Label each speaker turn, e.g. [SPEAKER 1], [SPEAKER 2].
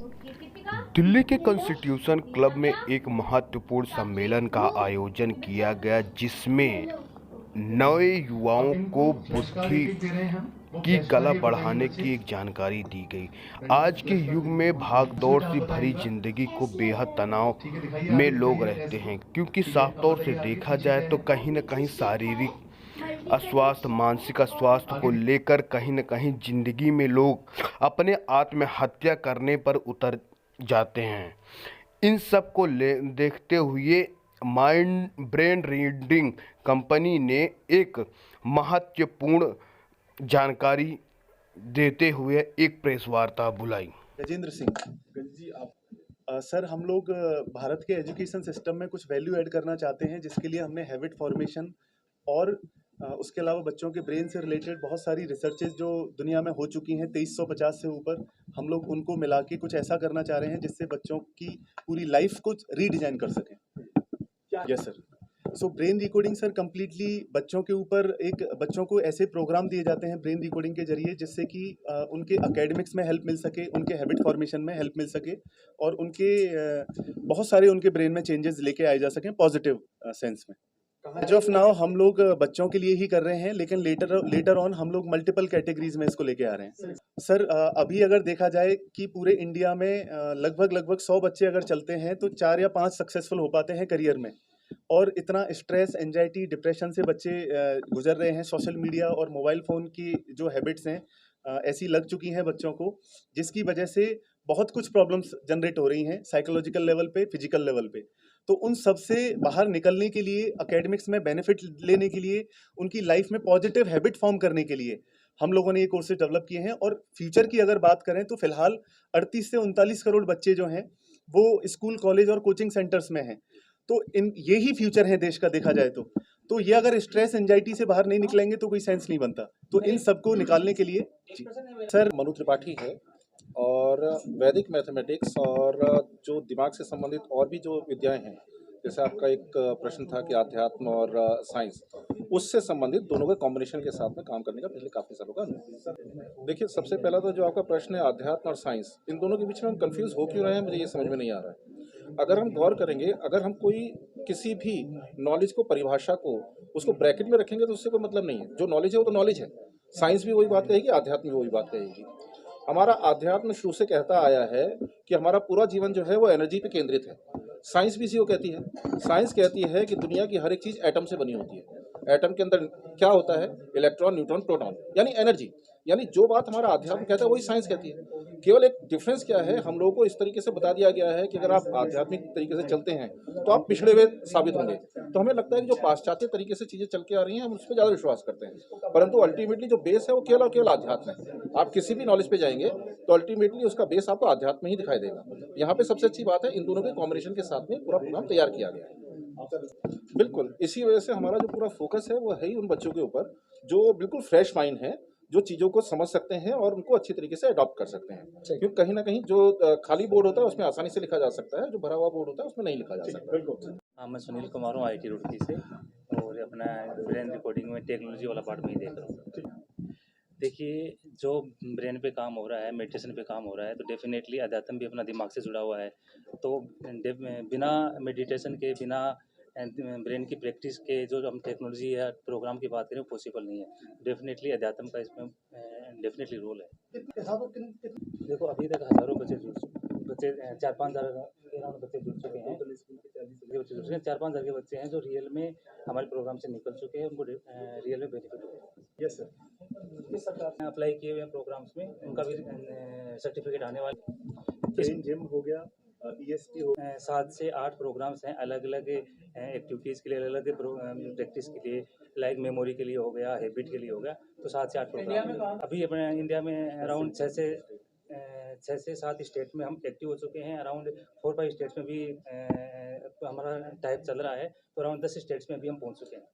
[SPEAKER 1] दिल्ली के constitution club में एक महत्वपूर्ण सम्मेलन का आयोजन किया गया, जिसमें नए युवाओं को बुद्धि की कला बढ़ाने की एक जानकारी दी गई। आज के युग में भागदौड़ से भरी जिंदगी को बेहद तनाव में लोग रहते हैं, क्योंकि साफ तौर से देखा जाए तो कहीं न कहीं शारीरिक अस्वास्थ्य, मानसिक अस्वास्थ्य को लेकर कहीं न कहीं जिंदगी में लोग अपने आत्महत्या करने पर उतर जाते हैं। इन सब को देखते हुए माइंड ब्रेन रीडिंग कंपनी ने एक महत्वपूर्ण जानकारी देते हुए एक प्रेस वार्ता बुलाई।
[SPEAKER 2] गजेंद्र सिंह जी, आप सर, हम लोग भारत के एजुकेशन सिस्टम में कुछ वैल्यू ऐड करना चाहते हैं, जिसके लिए हमने हैबिट फॉर्मेशन और उसके अलावा बच्चों के ब्रेन से रिलेटेड बहुत सारी रिसर्चेज जो दुनिया में हो चुकी हैं 2350 से ऊपर, हम लोग उनको मिला के कुछ ऐसा करना चाह रहे हैं जिससे बच्चों की पूरी लाइफ को रीडिजाइन कर सकें। Yes sir. So brain recording sir completely बच्चों के ऊपर बच्चों को ऐसे प्रोग्राम दिए जाते हैं ब्रेन रिकोडिंग के जरिए, जिससे कि उनके एकेडमिक्स में हेल्प मिल सके, उनके हैबिट फॉर्मेशन में हेल्प मिल सके और उनके बहुत सारे उनके ब्रेन में चेंजेस लेके आए जा सकें पॉजिटिव सेंस में। एज ऑफ नाउ हम लोग बच्चों के लिए ही कर रहे हैं, लेकिन लेटर ऑन हम लोग मल्टीपल कैटेगरीज में इसको लेके आ रहे हैं। सर, अभी अगर देखा जाए कि पूरे इंडिया में लगभग 100 बच्चे अगर चलते हैं तो 4 या 5 सक्सेसफुल हो पाते हैं करियर में। और इतना स्ट्रेस, एंजाइटी, डिप्रेशन से बच्चे गुजर रहे हैं। सोशल मीडिया और मोबाइल फ़ोन की जो हैबिट्स हैं ऐसी लग चुकी हैं बच्चों को, जिसकी वजह से बहुत कुछ प्रॉब्लम्स जनरेट हो रही हैं साइकोलॉजिकल लेवल पे, फिजिकल लेवल पे। तो उन सब से बाहर निकलने के लिए, एकेडमिक्स में बेनिफिट लेने के लिए, उनकी लाइफ में पॉजिटिव हैबिट फॉर्म करने के लिए हम लोगों ने ये कोर्सेज डेवलप किए हैं। और फ्यूचर की अगर बात करें तो फिलहाल 38 से 39 करोड़ बच्चे जो हैं वो स्कूल, कॉलेज और कोचिंग सेंटर्स में हैं। तो इन ये ही फ्यूचर है देश का, देखा जाए तो ये अगर स्ट्रेस, एंजाइटी से बाहर नहीं निकलेंगे तो कोई सेंस नहीं बनता। तो इन सबको निकालने के लिए
[SPEAKER 3] सर मनु त्रिपाठी है, और वैदिक मैथमेटिक्स और जो दिमाग से संबंधित और भी जो विद्याएं हैं, जैसे आपका एक प्रश्न था कि आध्यात्म और साइंस, उससे संबंधित दोनों के कॉम्बिनेशन के साथ में काम करने का पिछले काफ़ी सालों का अनुभव। देखिए, सबसे पहला तो जो आपका प्रश्न है आध्यात्म और साइंस, इन दोनों के बीच में हम कंफ्यूज हो क्यों रहे हैं, मुझे ये समझ में नहीं आ रहा है। अगर हम गौर करेंगे, अगर हम कोई किसी भी नॉलेज को, परिभाषा को, उसको ब्रैकेट में रखेंगे तो उससे कोई मतलब नहीं है। जो नॉलेज है वो तो नॉलेज है। साइंस भी वही बात कहेगी, आध्यात्म भी वही बात कहेगी। हमारा आध्यात्म शुरू से कहता आया है कि हमारा पूरा जीवन जो है वो एनर्जी पे केंद्रित है। साइंस भी इसी को कहती है। साइंस कहती है कि दुनिया की हर एक चीज़ एटम से बनी होती है। एटम के अंदर क्या होता है? इलेक्ट्रॉन, न्यूट्रॉन, प्रोटॉन, यानी एनर्जी। यानी जो बात हमारा अध्यात्म कहता है वही साइंस कहती है। केवल एक डिफरेंस क्या है, हम लोगों को इस तरीके से बता दिया गया है कि अगर आप आध्यात्मिक तरीके से चलते हैं तो आप पिछड़े हुए साबित होंगे। तो हमें लगता है कि जो पाश्चात्य तरीके से चीज़ें चल के आ रही हैं हम उस पर ज़्यादा विश्वास करते हैं, परंतु अल्टीमेटली जो बेस है वो केवल और केवल आध्यात्म है। आप किसी भी नॉलेज पे जाएंगे तो अल्टीमेटली उसका बेस आपको आध्यात्म ही दिखाई देगा। यहाँ पे सबसे अच्छी बात है, इन दोनों के कॉम्बिनेशन के साथ में पूरा प्रोग्राम तैयार किया गया है। बिल्कुल, इसी वजह से हमारा जो पूरा फोकस है वो है ही उन बच्चों के ऊपर जो बिल्कुल फ्रेश माइंड है, जो चीज़ों को समझ सकते हैं और उनको अच्छी तरीके से अडॉप्ट कर सकते हैं। क्योंकि कहीं न कहीं जो खाली बोर्ड होता है उसमें आसानी से लिखा जा सकता है, जो भरा हुआ बोर्ड होता है उसमें नहीं लिखा जा सकता। बिल्कुल।
[SPEAKER 4] हाँ, मैं सुनील कुमार हूँ, IIT रुड़की से, और अपना ब्रेन रिकॉर्डिंग में टेक्नोलॉजी वाला पार्ट में ही देख रहा हूँ। देखिए, जो ब्रेन पे काम हो रहा है, मेडिटेशन पे काम हो रहा है, तो डेफिनेटली अध्यात्म भी अपना दिमाग से जुड़ा हुआ है। तो बिना मेडिटेशन के, बिना ब्रेन की प्रैक्टिस के जो हम टेक्नोलॉजी या प्रोग्राम की बात करें, पॉसिबल नहीं है। डेफिनेटली अध्यात्म का इसमें डेफिनेटली रोल है। देखो, अभी तक हज़ारों बच्चे 4-5 हज़ार के अराउंड बच्चे जुड़ चुके हैं। 4-5 हज़ार के बच्चे हैं जो रियल में हमारे प्रोग्राम से निकल चुके हैं, उनको रियल में बेनिफिट हो गया।
[SPEAKER 2] Yes sir.
[SPEAKER 4] अप्लाई किए हुए प्रोग्राम्स में उनका भी सर्टिफिकेट आने वाला।
[SPEAKER 2] ब्रेन जिम हो गया, ESP हो
[SPEAKER 4] 7 से 8 प्रोग्राम्स हैं अलग अलग एक्टिविटीज़ के लिए, अलग अलग प्रैक्टिस के लिए, लाइक मेमोरी के लिए हो गया, हैबिट के लिए हो गया। तो 7 से 8 प्रोग्राम अभी अपने इंडिया में अराउंड 6 से 7 स्टेट में हम एक्टिव हो चुके हैं। अराउंड 4-5 स्टेट्स में भी हमारा टाइप चल रहा है, तो अराउंड 10 स्टेट्स में भी हम पहुंच चुके हैं।